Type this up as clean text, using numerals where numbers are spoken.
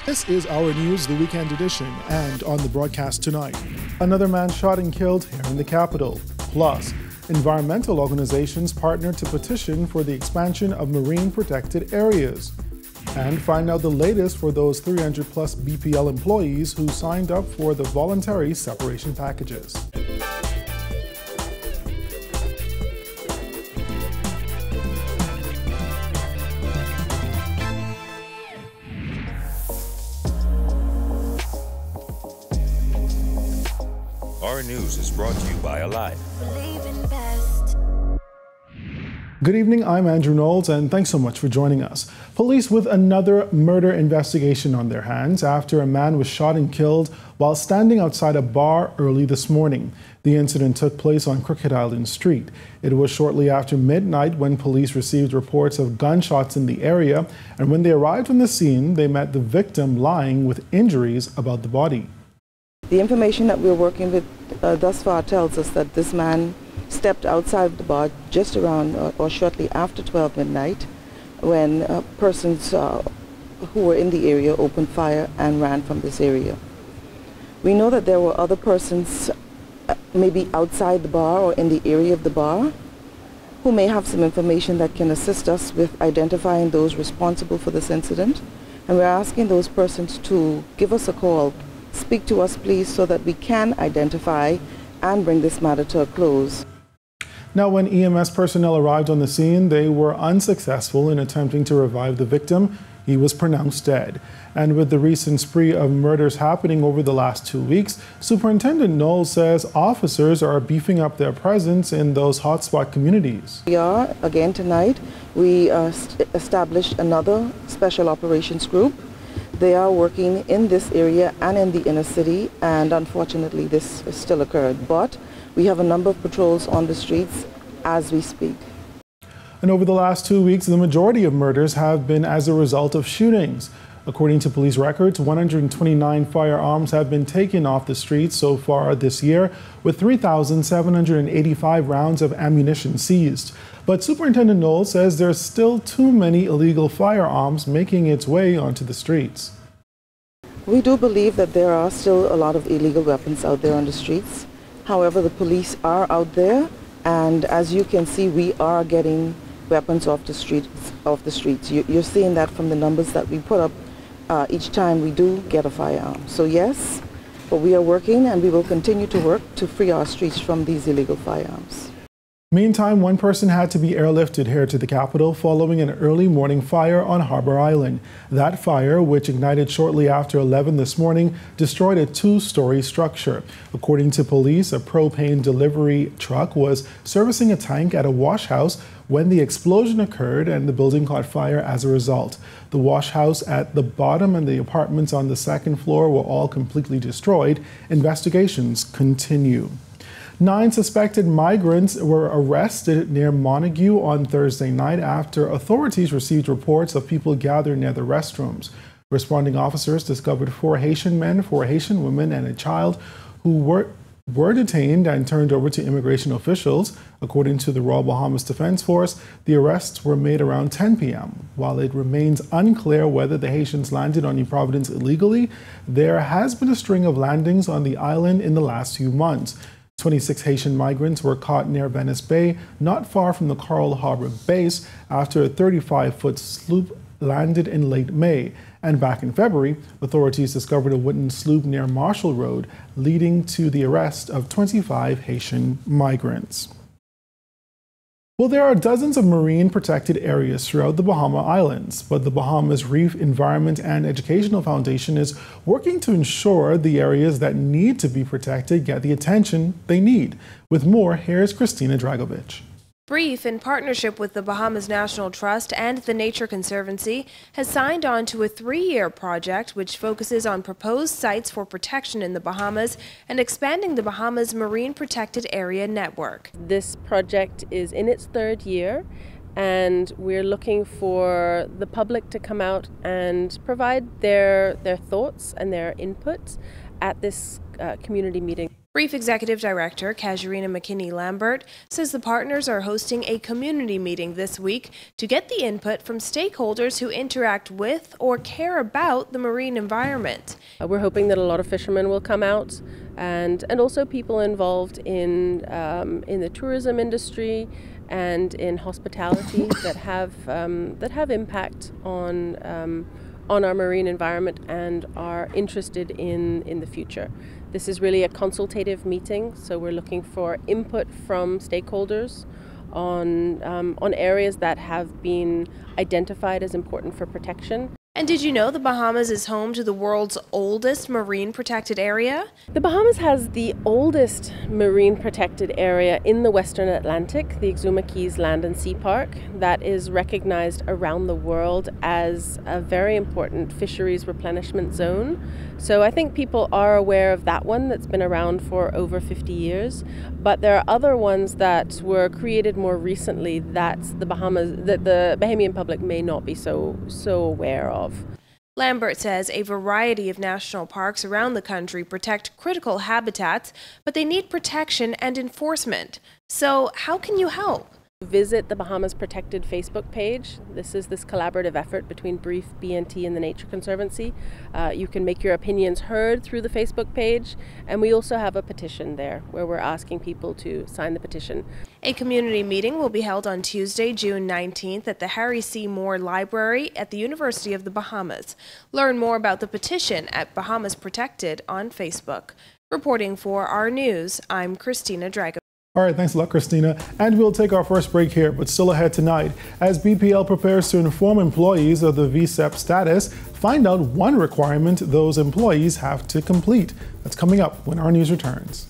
This is our news, the weekend edition, and on the broadcast tonight, another man shot and killed here in the capital. Plus, environmental organizations partnered to petition for the expansion of marine protected areas. And find out the latest for those 300 plus BPL employees who signed up for the voluntary separation packages. Our news is brought to you by Alive. Good evening, I'm Andrew Knowles, and thanks so much for joining us. Police with another murder investigation on their hands after a man was shot and killed while standing outside a bar early this morning. The incident took place on Crooked Island Street. It was shortly after midnight when police received reports of gunshots in the area, and when they arrived on the scene, they met the victim lying with injuries about the body. The information that we're working with thus far tells us that this man stepped outside the bar just around or shortly after 12 midnight when persons who were in the area opened fire and ran from this area. We know that there were other persons maybe outside the bar or in the area of the bar who may have some information that can assist us with identifying those responsible for this incident, and we're asking those persons to give us a call. Speak to us, please, so that we can identify and bring this matter to a close. Now, when EMS personnel arrived on the scene, they were unsuccessful in attempting to revive the victim. He was pronounced dead. And with the recent spree of murders happening over the last 2 weeks, Superintendent Knowles says officers are beefing up their presence in those hotspot communities. We are, again tonight, we established another special operations group. They are working in this area and in the inner city, and unfortunately this still occurred. But we have a number of patrols on the streets as we speak. And over the last 2 weeks, the majority of murders have been as a result of shootings. According to police records, 129 firearms have been taken off the streets so far this year, with 3,785 rounds of ammunition seized. But Superintendent Knowles says there's still too many illegal firearms making its way onto the streets. We do believe that there are still a lot of illegal weapons out there on the streets. However, the police are out there, and as you can see, we are getting weapons off the streets. You're seeing that from the numbers that we put up each time we do get a firearm. So yes, but we are working, and we will continue to work to free our streets from these illegal firearms. Meantime, one person had to be airlifted here to the capital following an early morning fire on Harbor Island. That fire, which ignited shortly after 11 this morning, destroyed a two-story structure. According to police, a propane delivery truck was servicing a tank at a wash house when the explosion occurred and the building caught fire as a result. The wash house at the bottom and the apartments on the second floor were all completely destroyed. Investigations continue. 9 suspected migrants were arrested near Montague on Thursday night after authorities received reports of people gathered near the restrooms. Responding officers discovered 4 Haitian men, 4 Haitian women, and a child who were detained and turned over to immigration officials. According to the Royal Bahamas Defense Force, the arrests were made around 10 p.m. While it remains unclear whether the Haitians landed on New Providence illegally, there has been a string of landings on the island in the last few months. 26 Haitian migrants were caught near Venice Bay, not far from the Coral Harbor base, after a 35-foot sloop landed in late May. And back in February, authorities discovered a wooden sloop near Marshall Road, leading to the arrest of 25 Haitian migrants. Well, there are dozens of marine protected areas throughout the Bahama Islands, but the Bahamas Reef Environment and Educational Foundation is working to ensure the areas that need to be protected get the attention they need. With more, here's Christina Dragovich. Reef, in partnership with the Bahamas National Trust and the Nature Conservancy, has signed on to a 3-year project which focuses on proposed sites for protection in the Bahamas and expanding the Bahamas Marine Protected Area Network. This project is in its 3rd year, and we're looking for the public to come out and provide their thoughts and their input at this community meeting. Brief Executive Director Casuarina McKinney-Lambert says the partners are hosting a community meeting this week to get the input from stakeholders who interact with or care about the marine environment. We're hoping that a lot of fishermen will come out and also people involved in the tourism industry and in hospitality that have impact on our marine environment and are interested in the future. This is really a consultative meeting, so we're looking for input from stakeholders on areas that have been identified as important for protection. And did you know the Bahamas is home to the world's oldest marine protected area? The Bahamas has the oldest marine protected area in the Western Atlantic, the Exuma Keys Land and Sea Park, that is recognized around the world as a very important fisheries replenishment zone. So I think people are aware of that one that's been around for over 50 years, but there are other ones that were created more recently that the Bahamian public may not be so aware of. Lambert says a variety of national parks around the country protect critical habitats, but they need protection and enforcement. So how can you help? Visit the Bahamas Protected Facebook page. This is this collaborative effort between Brief, BNT and the Nature Conservancy. You can make your opinions heard through the Facebook page, and we also have a petition there where we're asking people to sign the petition. A community meeting will be held on Tuesday, June 19th at the Harry C. Moore Library at the University of the Bahamas. Learn more about the petition at Bahamas Protected on Facebook. Reporting for our news, I'm Christina Drago. All right, thanks a lot, Christina. And we'll take our first break here, but still ahead tonight. As BPL prepares to inform employees of the VSEP status, find out one requirement those employees have to complete. That's coming up when our news returns.